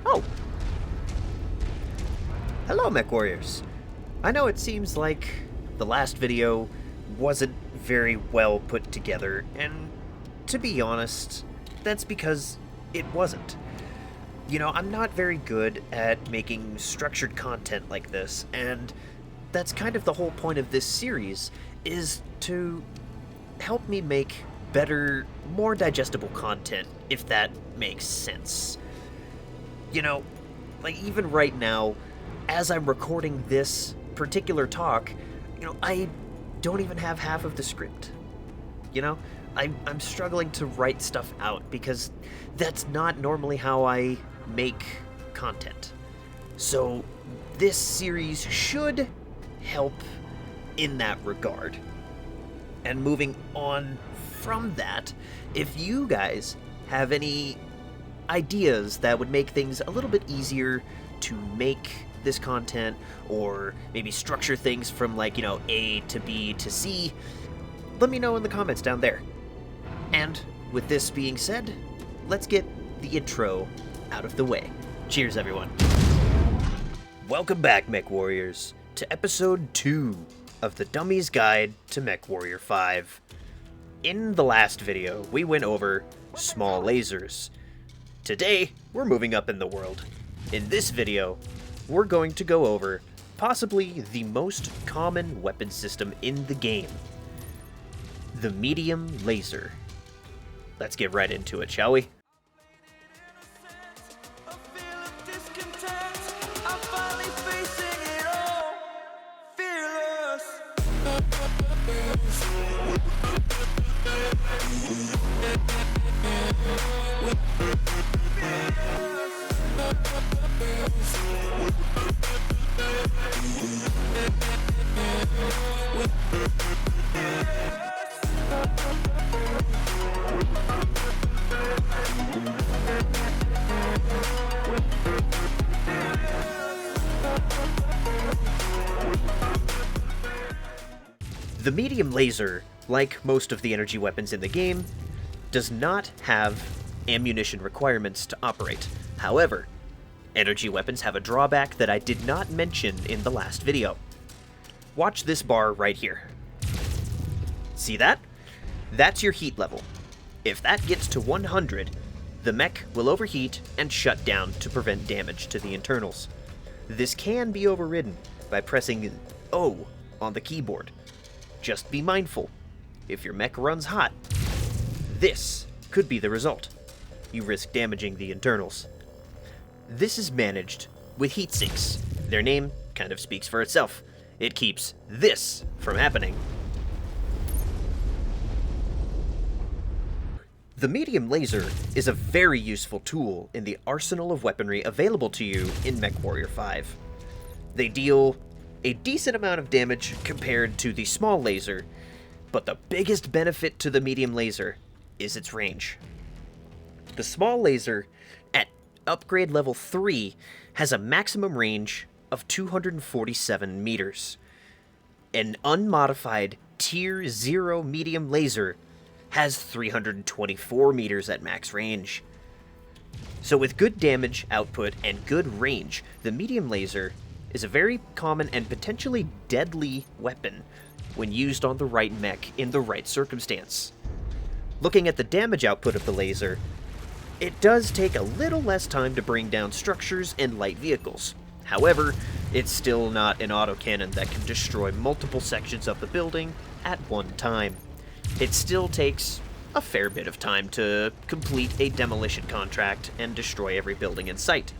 Oh! Hello, MechWarriors! I know it seems like the last video wasn't very well put together, and to be honest, that's because it wasn't. You know, I'm not very good at making structured content like this, and that's kind of the whole point of this series, is to help me make better, more digestible content, if that makes sense. You know, like even right now, as I'm recording this particular talk, I don't even have half of the script. I'm struggling to write stuff out because that's not normally how I make content. So this series should help in that regard. And moving on from that, if you guys have any ideas that would make things a little bit easier to make this content, or maybe structure things from A to B to C, let me know in the comments down there. And with this being said, let's get the intro out of the way. Cheers, everyone. Welcome back, MechWarriors, to episode 2 of the Dummies Guide to MechWarrior 5. In the last video, we went over small lasers. Today, we're moving up in the world. In this video, we're going to go over possibly the most common weapon system in the game, the medium laser. Let's get right into it, shall we? The medium laser, like most of the energy weapons in the game, does not have ammunition requirements to operate. However, energy weapons have a drawback that I did not mention in the last video. Watch this bar right here. See that? That's your heat level. If that gets to 100, the mech will overheat and shut down to prevent damage to the internals. This can be overridden by pressing O on the keyboard. Just be mindful, if your mech runs hot, this could be the result. You risk damaging the internals. This is managed with heat sinks. Their name kind of speaks for itself. It keeps this from happening. The medium laser is a very useful tool in the arsenal of weaponry available to you in MechWarrior 5. They deal a decent amount of damage compared to the small laser, but the biggest benefit to the medium laser is its range. The small laser, at upgrade level 3, has a maximum range of 247 meters. An unmodified Tier 0 medium laser has 324 meters at max range. So with good damage output and good range, the medium laser is a very common and potentially deadly weapon when used on the right mech in the right circumstance. Looking at the damage output of the laser, it does take a little less time to bring down structures and light vehicles. However, it's still not an autocannon that can destroy multiple sections of the building at one time. It still takes a fair bit of time to complete a demolition contract and destroy every building in sight.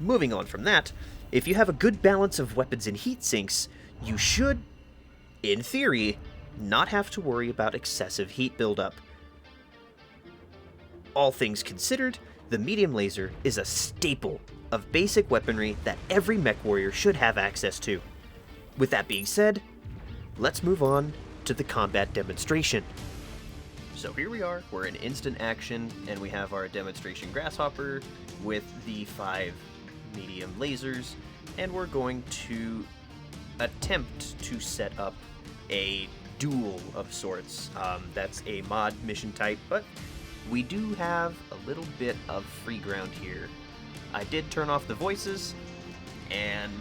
Moving on from that, if you have a good balance of weapons and heat sinks, you should, in theory, not have to worry about excessive heat buildup. All things considered, the medium laser is a staple of basic weaponry that every MechWarrior should have access to. With that being said, let's move on to the combat demonstration. So here we are, we're in instant action, and we have our demonstration grasshopper with the 5 medium lasers, and we're going to attempt to set up a duel of sorts. That's a mod mission type, but we do have a little bit of free ground here. I did turn off the voices, and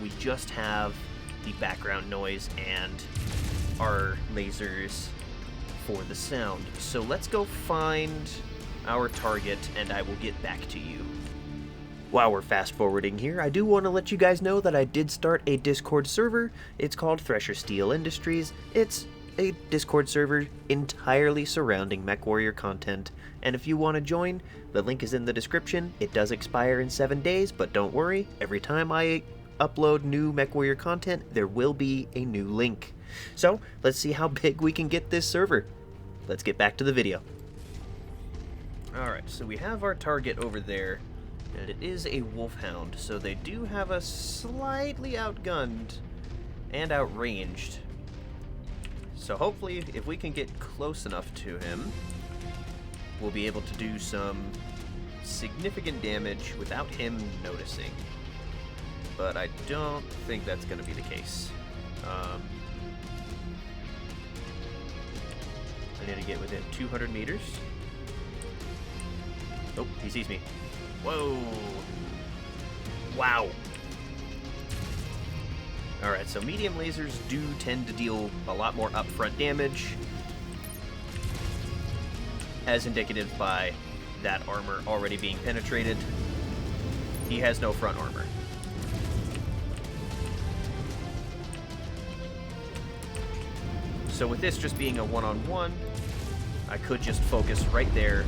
we just have the background noise and our lasers for the sound. So let's go find our target, and I will get back to you. While we're fast forwarding here, I do want to let you guys know that I did start a Discord server. It's called Thresher Steel Industries. It's a Discord server entirely surrounding MechWarrior content, and if you want to join, the link is in the description. It does expire in 7 days, but don't worry, every time I upload new MechWarrior content, there will be a new link. So, let's see how big we can get this server. Let's get back to the video. Alright, so we have our target over there, and it is a wolfhound, so they do have us slightly outgunned and outranged. So hopefully, if we can get close enough to him, we'll be able to do some significant damage without him noticing. But I don't think that's going to be the case. I need to get within 200 meters. Oh, he sees me. Whoa! Wow! Alright, so medium lasers do tend to deal a lot more upfront damage, as indicative by that armor already being penetrated. He has no front armor. So with this just being a one-on-one, I could just focus right there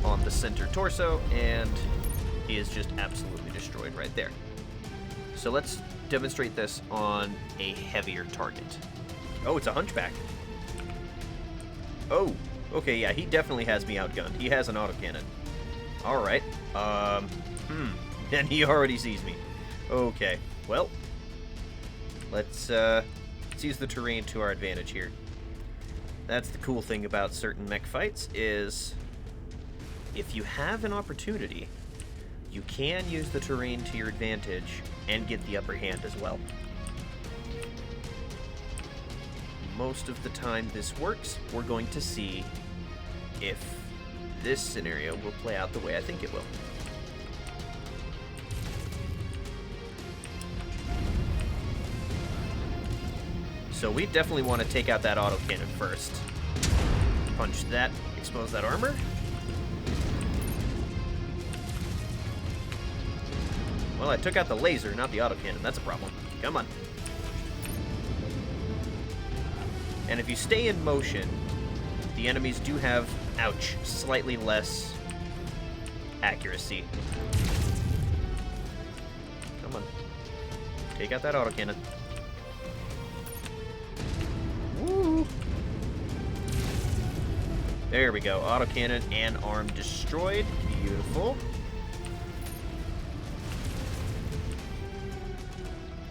on the center torso, and he is just absolutely destroyed right there. So let's demonstrate this on a heavier target. Oh, it's a hunchback. Oh, okay, yeah, he definitely has me outgunned. He has an autocannon. Alright, and he already sees me. Okay, well, let's use the terrain to our advantage here. That's the cool thing about certain mech fights, is if you have an opportunity, you can use the terrain to your advantage and get the upper hand as well. Most of the time this works. We're going to see if this scenario will play out the way I think it will. So we definitely want to take out that autocannon first. Punch that, expose that armor. Well, I took out the laser, not the autocannon. That's a problem. Come on. And if you stay in motion, the enemies do have, ouch, slightly less accuracy. Come on. Take out that autocannon. Woo! There we go. Autocannon and arm destroyed. Beautiful.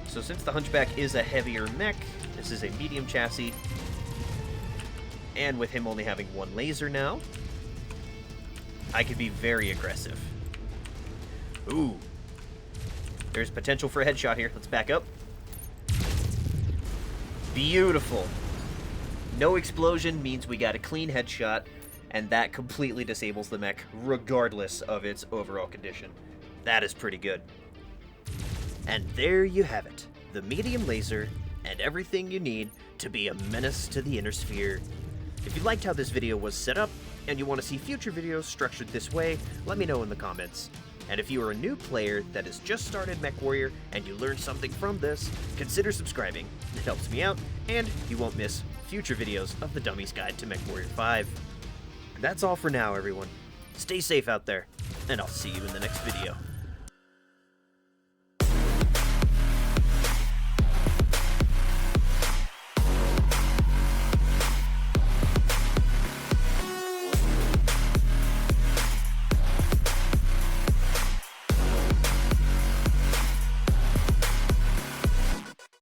So since the Hunchback is a heavier mech, this is a medium chassis, and with him only having one laser now, I could be very aggressive. Ooh. There's potential for a headshot here. Let's back up. Beautiful. No explosion means we got a clean headshot, and that completely disables the mech, regardless of its overall condition. That is pretty good. And there you have it, the medium laser and everything you need to be a menace to the inner sphere. If you liked how this video was set up, and you want to see future videos structured this way, let me know in the comments. And if you are a new player that has just started MechWarrior and you learned something from this, consider subscribing. It helps me out, and you won't miss future videos of the Dummies Guide to MechWarrior 5. That's all for now, everyone. Stay safe out there, and I'll see you in the next video.